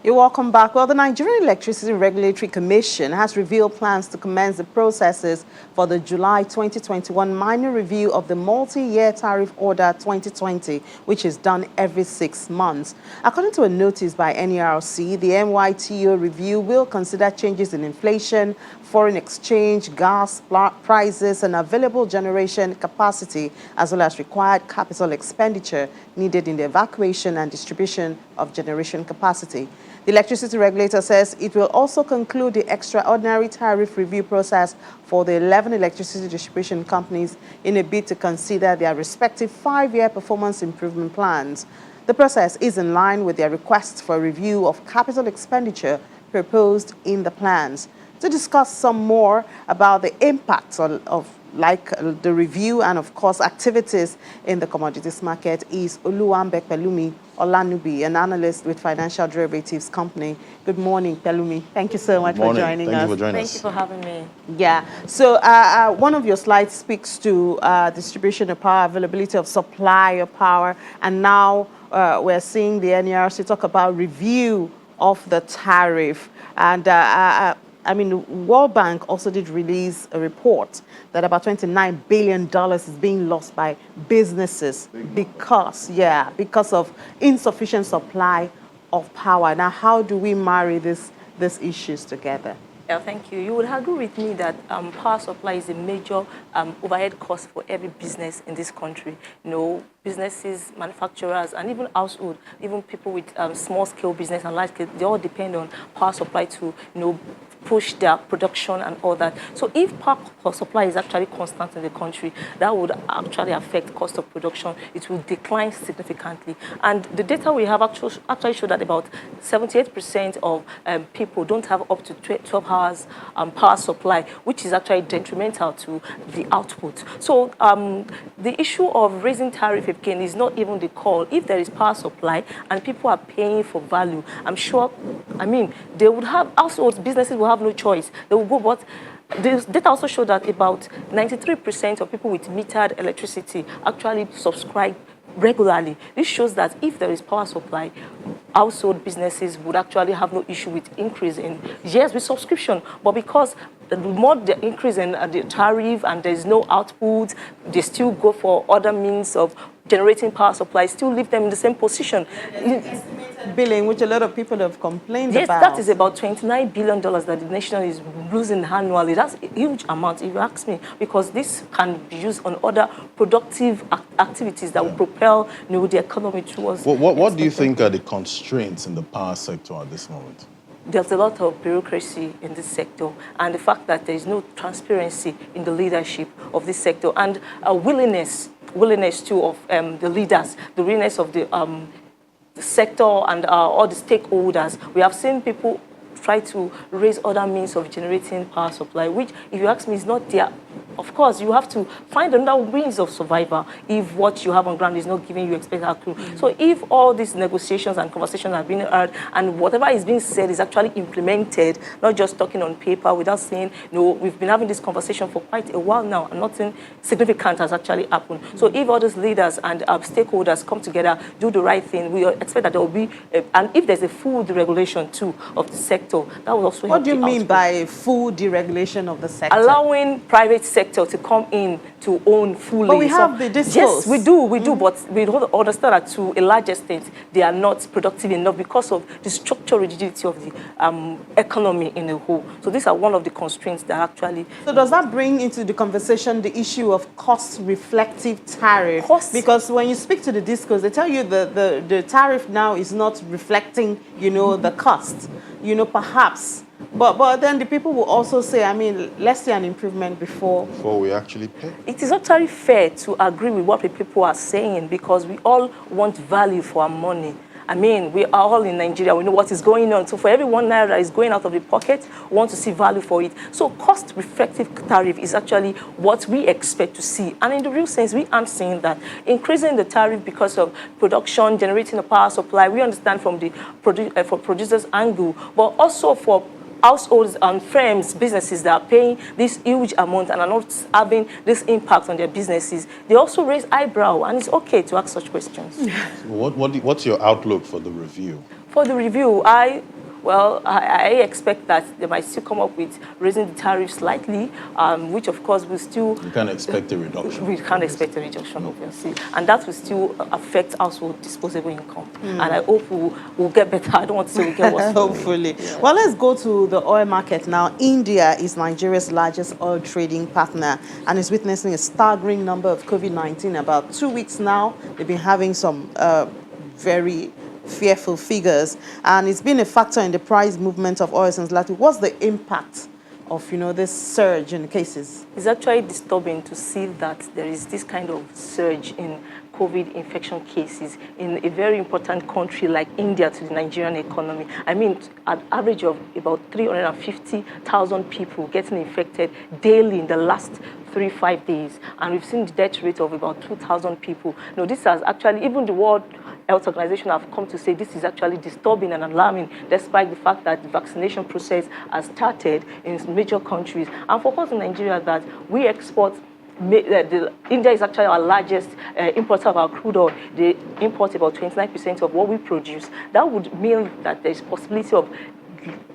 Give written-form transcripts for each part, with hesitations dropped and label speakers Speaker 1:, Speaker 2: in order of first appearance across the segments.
Speaker 1: You're welcome back. Well, the Nigerian Electricity Regulatory Commission has revealed plans to commence the processes for the July 2021 minor review of the multi-year tariff order 2020, which is done every 6 months. According to a notice by NERC, the MYTO review will consider changes in inflation, foreign exchange, gas prices, and available generation capacity, as well as required capital expenditure needed in the evacuation and distribution of generation capacity. The electricity regulator says it will also conclude the extraordinary tariff review process for the 11 electricity distribution companies in a bid to consider their respective 5-year performance improvement plans. The process is in line with their requests for review of capital expenditure proposed in the plans. To discuss some more about the impacts of the review and, of course, activities in the commodities market is Oluwambe Pelumi Olanubi, an analyst with financial derivatives company. Good morning, Pelumi. Thank you so much for joining us.
Speaker 2: Thank you for joining us.
Speaker 3: Thank you for having me.
Speaker 1: Yeah. So one of your slides speaks to distribution of power, availability of supply of power, and now we're seeing the NERC talk about review of the tariff. And I mean, World Bank also did release a report that about $29 billion is being lost by businesses because of insufficient supply of power. Now, how do we marry these issues together?
Speaker 3: Yeah, thank you. You would agree with me that power supply is a major overhead cost for every business in this country. You know, businesses, manufacturers, and even household, even people with small-scale business and large-scale, they all depend on power supply to, push their production and all that. So if power supply is actually constant in the country, that would actually affect cost of production. It will decline significantly. And the data we have actually show that about 78% of people don't have up to 12 hours power supply, which is actually detrimental to the output. So the issue of raising tariff again is not even the call. If there is power supply and people are paying for value, I'm sure, they would have, households, businesses will have no choice. They will go, but the data also show that about 93% of people with metered electricity actually subscribe regularly. This shows that if there is power supply, household businesses would actually have no issue with increase in, yes, with subscription, but because the more the increase in the tariff and there is no output, they still go for other means of generating power supply, still leave them in the same position.
Speaker 1: Billing, which a lot of people have complained about.
Speaker 3: Yes, that is about $29 billion that the nation is losing annually. That's a huge amount, if you ask me, because this can be used on other productive activities that will propel the economy towards.
Speaker 2: What do you think are the constraints in the power sector at this moment?
Speaker 3: There's a lot of bureaucracy in this sector, and the fact that there is no transparency in the leadership of this sector, and a willingness too of the leaders, the willingness of the sector and all the stakeholders. We have seen people try to raise other means of generating power supply, which, if you ask me, is not there. Of course, you have to find another means of survival if what you have on ground is not giving you expected outcome. So if all these negotiations and conversations have been heard and whatever is being said is actually implemented, not just talking on paper without saying, we've been having this conversation for quite a while now and nothing significant has actually happened. So if all these leaders and stakeholders come together, do the right thing, we expect that there will be, and if there's a full deregulation too of the sector, that will also help.
Speaker 1: What do you mean by full deregulation of the sector?
Speaker 3: Allowing private sector to come in to own fully.
Speaker 1: But we have the discourse.
Speaker 3: Yes, we do, but we don't understand that to a large extent they are not productive enough because of the structural rigidity of the economy in a whole. So these are one of the constraints that actually.
Speaker 1: So does that bring into the conversation the issue of cost-reflective tariff? Because when you speak to the discourse, they tell you the tariff now is not reflecting, the cost, perhaps. But then the people will also say, let's see an improvement before
Speaker 2: we actually pay.
Speaker 3: It is actually fair to agree with what the people are saying because we all want value for our money. We are all in Nigeria. We know what is going on. So for every one naira that is going out of the pocket, we want to see value for it. So cost-reflective tariff is actually what we expect to see. And in the real sense, we aren't seeing that. Increasing the tariff because of production, generating a power supply, we understand from the for producers' angle, but also for households and firms, businesses that are paying this huge amount and are not having this impact on their businesses, they also raise eyebrow, and it's okay to ask such questions.
Speaker 2: What's your outlook for the review?
Speaker 3: For the review, I Well, I expect that they might still come up with raising the tariff slightly, which of course will still...
Speaker 2: You can't expect a reduction.
Speaker 3: We can't expect a reduction, obviously. And that will still affect household disposable income. And I hope we'll get better. I don't want to say we get worse.
Speaker 1: Hopefully.
Speaker 3: Yeah.
Speaker 1: Well, let's go to the oil market now. India is Nigeria's largest oil trading partner and is witnessing a staggering number of COVID-19. About 2 weeks now, they've been having some very fearful figures, and it's been a factor in the price movement of oil since last week. What's the impact of, this surge in cases?
Speaker 3: It's actually disturbing to see that there is this kind of surge in COVID infection cases in a very important country like India to the Nigerian economy. I mean, an average of about 350,000 people getting infected daily in the last 3-5 days. And we've seen the death rate of about 2,000 people. Now, this has actually, even the World Health Organization have come to say this is actually disturbing and alarming, despite the fact that the vaccination process has started in major countries. And for us in Nigeria, that we export, India is actually our largest importer of our crude oil. They import about 29% of what we produce. That would mean that there is possibility of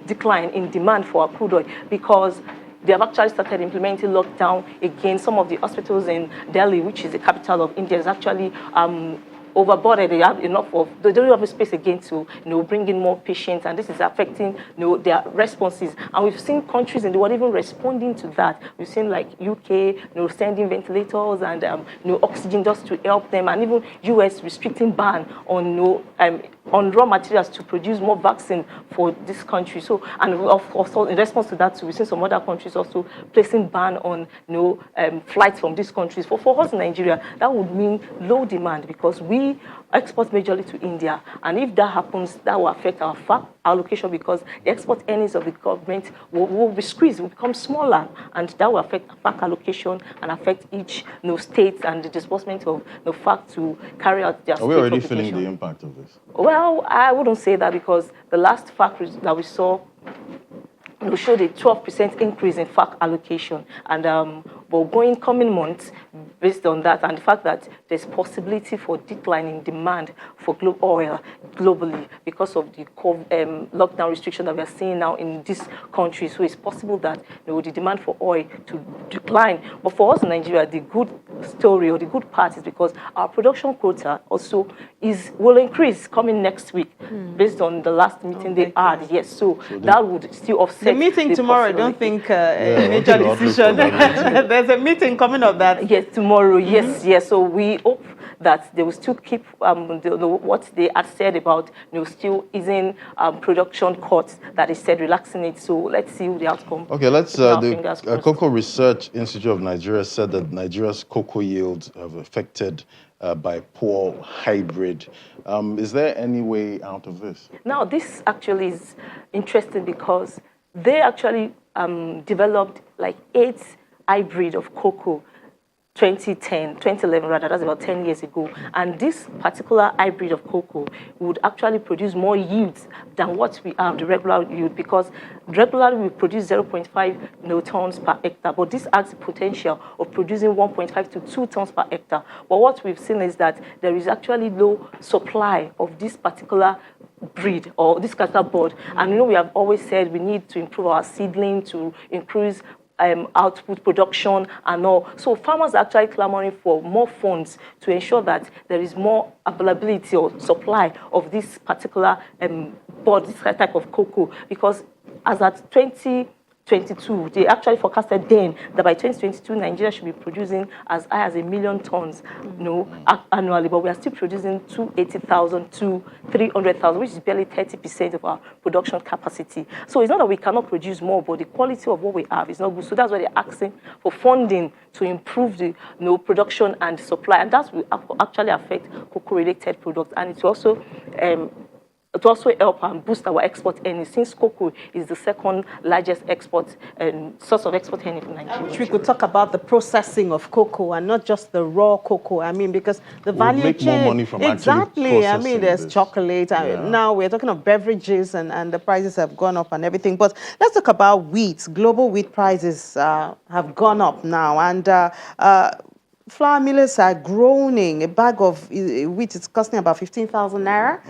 Speaker 3: decline in demand for our crude oil, because they have actually started implementing lockdown again. Some of the hospitals in Delhi, which is the capital of India, is actually overboarded. They have enough of, they don't have a space again to bring in more patients, and this is affecting their responses. And we've seen countries in the world even responding to that. We've seen like UK sending ventilators and oxygen just to help them, and even US restricting ban on raw materials to produce more vaccine for this country. So, and of course, in response to that, we've seen some other countries also placing ban on flights from these countries. For us in Nigeria, that would mean low demand, because we export majorly to India, and if that happens, that will affect our FAC allocation, because the export earnings of the government will be squeezed, will become smaller, and that will affect FAC allocation and affect each state and the disbursement of FAC to carry out their.
Speaker 2: Are we already feeling the impact of this?
Speaker 3: Well, I wouldn't say that, because the last FAC that we saw showed a 12% increase in FAC allocation, and but coming months, based on that and the fact that there's possibility for decline in demand for oil globally because of the lockdown restriction that we are seeing now in this country, so it's possible that the demand for oil to decline. But for us in Nigeria, the good story or the good part is because our production quota also will increase coming next week, based on the last meeting they had. Yes, so that would still offset.
Speaker 1: The meeting tomorrow, I don't think a major decision. There's a meeting coming up that.
Speaker 3: Yes, tomorrow. Yes. So we hope that they will still keep what they had said about still easing production cuts that they said, relaxing it. So let's see the outcome.
Speaker 2: Okay, let's. The Cocoa Research Institute of Nigeria said that Nigeria's cocoa yields have affected by poor hybrid. Is there any way out of this?
Speaker 3: Now, this actually is interesting, because they actually developed like 8 hybrid of cocoa 2011 rather, that's about 10 years ago. And this particular hybrid of cocoa would actually produce more yields than what we have, the regular yield, because regularly we produce 0.5 tons per hectare, but this has the potential of producing 1.5 to 2 tons per hectare. But what we've seen is that there is actually low supply of this particular breed or this particular bud. And we have always said we need to improve our seedling to increase output, production, and all. So farmers are actually clamoring for more funds to ensure that there is more availability or supply of this particular bud, this type of cocoa, because as at 2022, they actually forecasted then that by 2022, Nigeria should be producing as high as 1 million tons, annually. But we are still producing 280,000 to 300,000, which is barely 30% of our production capacity. So it's not that we cannot produce more, but the quality of what we have is not good. So that's why they're asking for funding to improve the production and supply, and that will actually affect cocoa-related products, and it will also help and boost our export earnings, since cocoa is the second largest export source of export earnings in Nigeria.
Speaker 1: I wish we could talk about the processing of cocoa and not just the raw cocoa. I mean, because the value
Speaker 2: make
Speaker 1: chain.
Speaker 2: More money from
Speaker 1: exactly. I mean, there's
Speaker 2: this.
Speaker 1: chocolate. Now we're talking of beverages, and the prices have gone up and everything. But let's talk about wheat. Global wheat prices have gone up now, and flour millers are groaning. A bag of wheat is costing about 15,000 naira.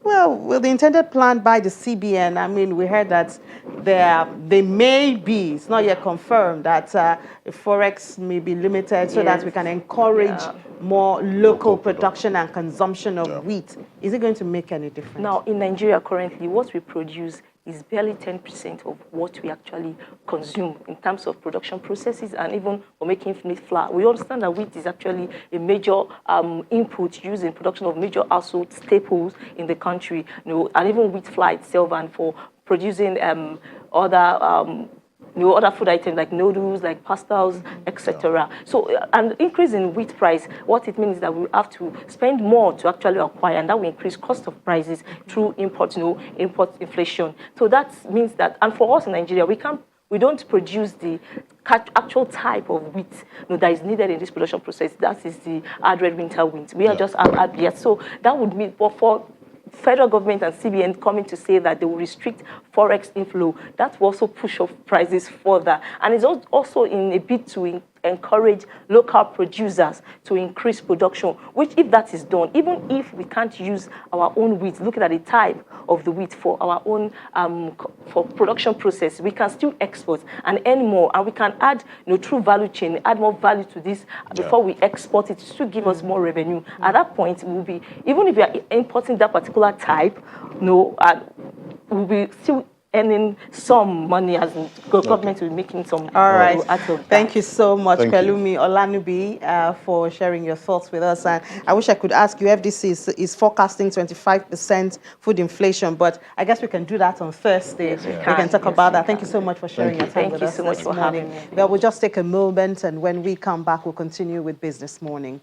Speaker 1: Well, with the intended plan by the CBN, I mean, we heard that they may be, it's not yet confirmed, that forex may be limited so that we can encourage more local production and consumption of wheat. Is it going to make any difference?
Speaker 3: Now, in Nigeria currently, what we produce is barely 10% of what we actually consume in terms of production processes and even for making wheat flour. We understand that wheat is actually a major input used in production of major household staples in the country, and even wheat flour itself, and for producing other food items like noodles, like pastas, etc. So an increase in wheat price, what it means is that we have to spend more to actually acquire, and that will increase cost of prices through import inflation. So that means that, and for us in Nigeria, we don't produce the actual type of wheat that is needed in this production process. That is the hard red winter wheat. We are just yet. So that would mean for federal government and CBN coming to say that they will restrict forex inflow, that will also push up prices further. And it's also in a bid to encourage local producers to increase production, which if that is done, even if we can't use our own wheat, looking at the type of the wheat for our own for production process, we can still export and earn more, and we can add through value chain, add more value to this before we export it to give us more revenue. At that point, we'll be, even if we are importing that particular type, we'll be still earning some money, as government will be making some.
Speaker 1: All right. Thank you so much, Pelumi Olanubi, for sharing your thoughts with us. And I wish I could ask you, FDC is forecasting 25% food inflation, but I guess we can do that on Thursday.
Speaker 3: Yes,
Speaker 1: we can talk about that. Thank you so much for sharing your time with us.
Speaker 3: Thank you so much for having me.
Speaker 1: Well, we'll just take a moment, and when we come back, we'll continue with Business Morning.